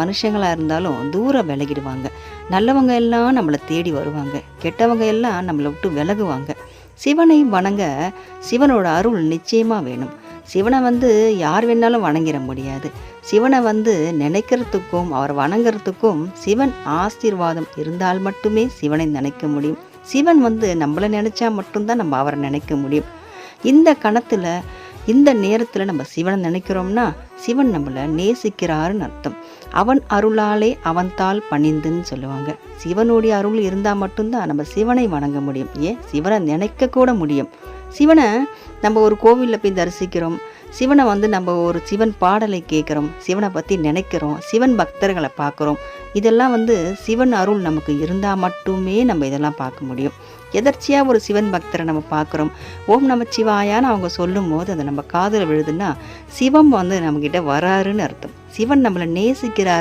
மனுஷங்களா இருந்தாலும் தூரம் விலகிடுவாங்க. நல்லவங்க எல்லாம் நம்மள தேடி வருவாங்க. கெட்டவங்க எல்லாம் நம்மள விட்டு விலகுவாங்க. சிவனை வணங்க சிவனோட அருள் நிச்சயமா வேணும். சிவனை யார் வேணாலும் வணங்கிட முடியாது. சிவனை நினைக்கிறதுக்கும் அவர் வணங்குறதுக்கும் சிவன் ஆசீர்வாதம் இருந்தால் மட்டுமே சிவனை நினைக்க முடியும். சிவன் நம்மளை நினைச்சா மட்டும்தான் நம்ம அவரை நினைக்க முடியும். இந்த கணத்துல இந்த நேரத்தில் நம்ம சிவனை நினைக்கிறோம்னா சிவன் நம்மளை நேசிக்கிறாருன்னு அர்த்தம். அவன் அருளாலே அவன் தாள் பணிந்துன்னு சொல்லுவாங்க. சிவனுடைய அருள் இருந்தால் மட்டும்தான் நம்ம சிவனை வணங்க முடியும். ஏன் சிவனை நினைக்க கூட முடியும். சிவனை நம்ம ஒரு கோவிலில் போய் தரிசிக்கிறோம். சிவனை நம்ம ஒரு சிவன் பாடலை கேட்குறோம். சிவனை பற்றி நினைக்கிறோம். சிவன் பக்தர்களை பார்க்குறோம். இதெல்லாம் சிவன் அருள் நமக்கு இருந்தால் மட்டுமே நம்ம இதெல்லாம் பார்க்க முடியும். எதர்ச்சியாக ஒரு சிவன் பக்தரை நம்ம பார்க்குறோம். ஓம் நமச்சிவாயான்னு அவங்க சொல்லும் போது அதை நம்ம காதில் விழுதுன்னா சிவம் நம்மக்கிட்ட வராருன்னு அர்த்தம். சிவன் நம்மளை நேசிக்கிறாரு.